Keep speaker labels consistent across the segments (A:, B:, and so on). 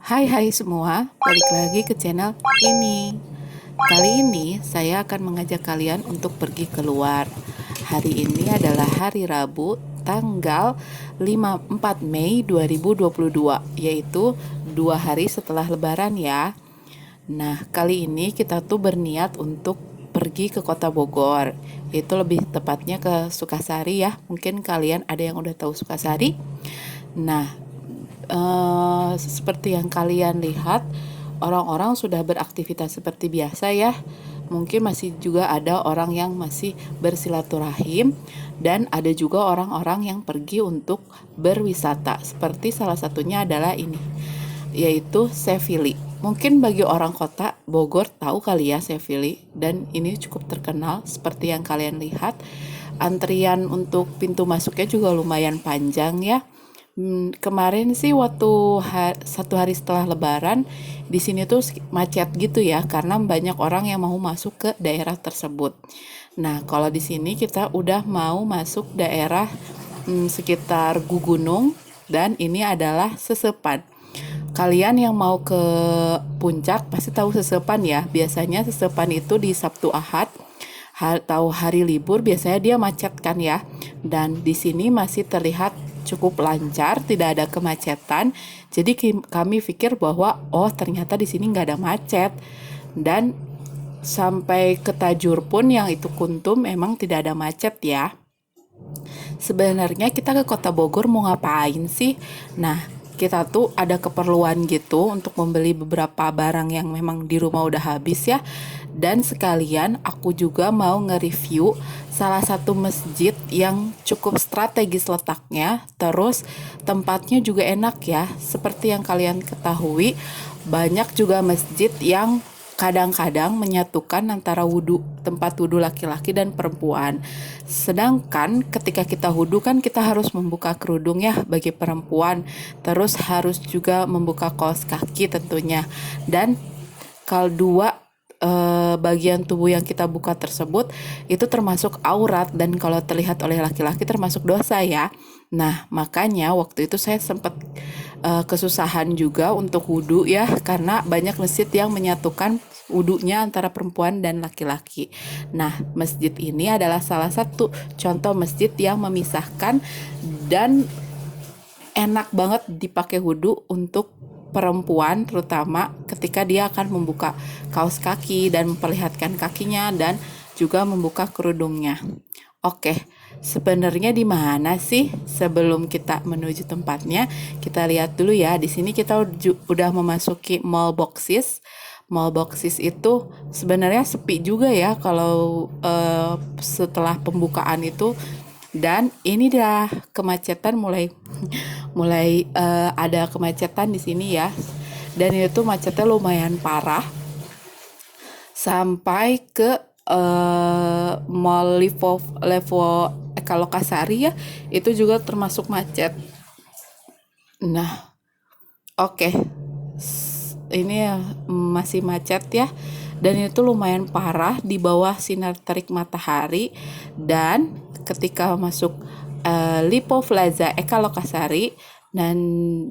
A: Hai semua, balik lagi ke channel ini. Kali ini saya akan mengajak kalian untuk pergi keluar. Hari ini adalah hari Rabu, tanggal 4 Mei 2022, yaitu 2 hari setelah Lebaran ya. Nah, kali ini kita tuh berniat untuk pergi ke Kota Bogor. Itu lebih tepatnya ke Sukasari ya. Mungkin kalian ada yang udah tahu Sukasari. Nah, seperti yang kalian lihat, orang-orang sudah beraktivitas seperti biasa ya. Mungkin masih juga ada orang yang masih bersilaturahim dan ada juga orang-orang yang pergi untuk berwisata. Seperti salah satunya adalah ini, yaitu Sevili. Mungkin bagi orang kota Bogor tahu kali ya Sevili, dan ini cukup terkenal seperti yang kalian lihat. Antrian untuk pintu masuknya juga lumayan panjang ya. Kemarin sih waktu 1 hari setelah Lebaran di sini tuh macet gitu ya karena banyak orang yang mau masuk ke daerah tersebut. Nah, kalau di sini kita udah mau masuk daerah sekitar Gugunung dan ini adalah Sesepan. Kalian yang mau ke puncak pasti tahu Sesepan ya. Biasanya Sesepan itu di Sabtu Ahad atau hari libur biasanya dia macet kan ya. Dan di sini masih terlihat cukup lancar, tidak ada kemacetan. Jadi kami pikir bahwa oh ternyata di sini nggak ada macet. Dan sampai ke Tajur pun yang itu Kuntum memang tidak ada macet ya. Sebenarnya kita ke Kota Bogor mau ngapain sih? Nah, kita tuh ada keperluan gitu untuk membeli beberapa barang yang memang di rumah udah habis ya. Dan sekalian aku juga mau nge-review salah satu masjid yang cukup strategis letaknya. Terus tempatnya juga enak ya. Seperti yang kalian ketahui, banyak juga masjid yang kadang-kadang menyatukan antara tempat wudhu laki-laki dan perempuan. Sedangkan ketika kita wudhu kan kita harus membuka kerudung ya bagi perempuan, terus harus juga membuka kaos kaki tentunya. Dan kalau dua bagian tubuh yang kita buka tersebut itu termasuk aurat dan kalau terlihat oleh laki-laki termasuk dosa ya. Nah, makanya waktu itu saya sempat kesusahan juga untuk wudhu ya karena banyak masjid yang menyatukan wudhunya antara perempuan dan laki-laki. Nah, masjid ini adalah salah satu contoh masjid yang memisahkan dan enak banget dipakai wudhu untuk perempuan, terutama ketika dia akan membuka kaos kaki dan memperlihatkan kakinya dan juga membuka kerudungnya. Oke, sebenarnya di mana sih sebelum kita menuju tempatnya? Kita lihat dulu ya. Di sini kita udah memasuki Mall Boxes. Mall Boxes itu sebenarnya sepi juga ya kalau setelah pembukaan itu. Dan ini dah kemacetan mulai mulai ada kemacetan di sini ya. Dan itu macetnya lumayan parah sampai ke Mall Levo Ekalokasari ya, itu juga termasuk macet. Nah, oke. Ini masih macet ya. Dan itu lumayan parah di bawah sinar terik matahari. Dan ketika masuk Lipo Plaza Ekalokasari dan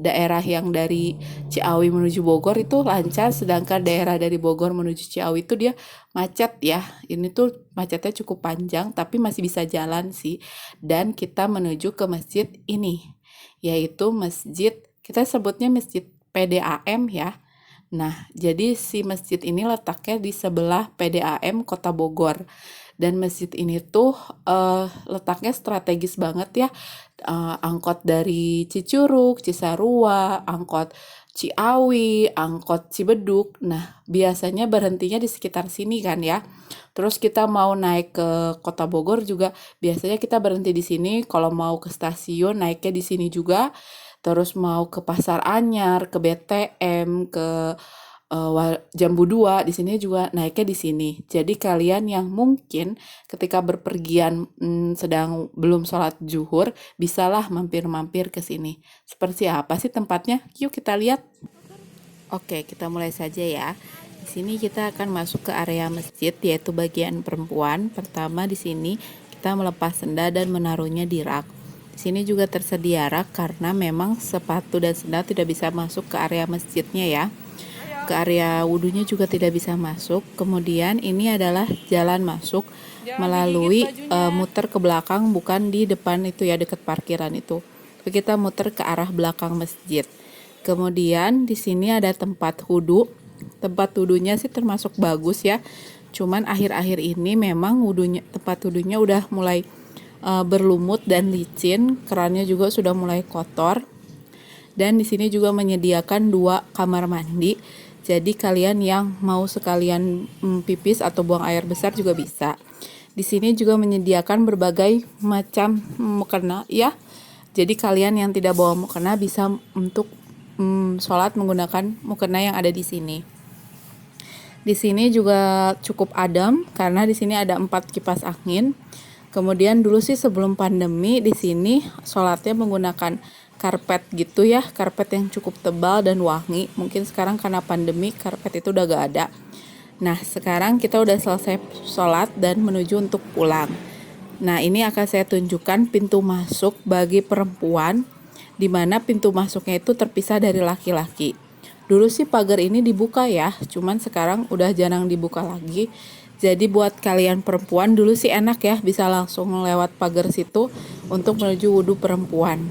A: daerah yang dari Ciawi menuju Bogor itu lancar, sedangkan daerah dari Bogor menuju Ciawi itu dia macet ya. Ini tuh macetnya cukup panjang tapi masih bisa jalan sih. Dan kita menuju ke masjid ini, yaitu masjid, kita sebutnya masjid PDAM ya. Nah, jadi si masjid ini letaknya di sebelah PDAM Kota Bogor. Dan masjid ini tuh letaknya strategis banget ya. Angkot dari Cicurug, Cisarua, angkot Ciawi, angkot Cibeduk. Nah, biasanya berhentinya di sekitar sini kan ya. Terus kita mau naik ke Kota Bogor juga biasanya kita berhenti di sini. Kalau mau ke stasiun naiknya di sini juga. Terus mau ke Pasar Anyar, ke BTM, ke Jambu 2 di sini juga naiknya di sini. Jadi kalian yang mungkin ketika berpergian sedang belum sholat zuhur, bisalah mampir-mampir ke sini. Seperti apa sih tempatnya? Yuk kita lihat. Oke, kita mulai saja ya. Di sini kita akan masuk ke area masjid, yaitu bagian perempuan. Pertama di sini kita melepas senda dan menaruhnya di rak. Di sini juga tersedia rak karena memang sepatu dan sendal tidak bisa masuk ke area masjidnya ya. Ke area wudhunya juga tidak bisa masuk. Kemudian ini adalah jalan masuk melalui muter ke belakang, bukan di depan itu ya, dekat parkiran itu. Kita muter ke arah belakang masjid. Kemudian di sini ada tempat wudhu. Tempat wudhunya sih termasuk bagus ya. Cuman akhir-akhir ini memang tempat wudhunya udah mulai berlumut dan licin, kerannya juga sudah mulai kotor. Dan di sini juga menyediakan 2 kamar mandi. Jadi kalian yang mau sekalian pipis atau buang air besar juga bisa. Di sini juga menyediakan berbagai macam mukena ya. Jadi kalian yang tidak bawa mukena bisa untuk sholat menggunakan mukena yang ada di sini. Di sini juga cukup adem karena di sini ada 4 kipas angin. Kemudian dulu sih sebelum pandemi di sini sholatnya menggunakan karpet gitu ya, karpet yang cukup tebal dan wangi. Mungkin sekarang karena pandemi karpet itu udah gak ada. Nah sekarang kita udah selesai sholat dan menuju untuk pulang. Nah ini akan saya tunjukkan pintu masuk bagi perempuan, di mana pintu masuknya itu terpisah dari laki-laki. Dulu sih pagar ini dibuka ya, cuman sekarang udah jarang dibuka lagi. Jadi buat kalian perempuan dulu sih enak ya, bisa langsung lewat pagar situ untuk menuju wudhu perempuan.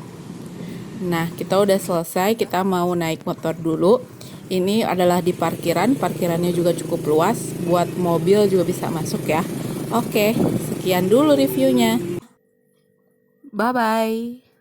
A: Nah kita udah selesai, kita mau naik motor dulu. Ini adalah di parkiran, parkirannya juga cukup luas, buat mobil juga bisa masuk ya. Oke, sekian dulu reviewnya. Bye-bye.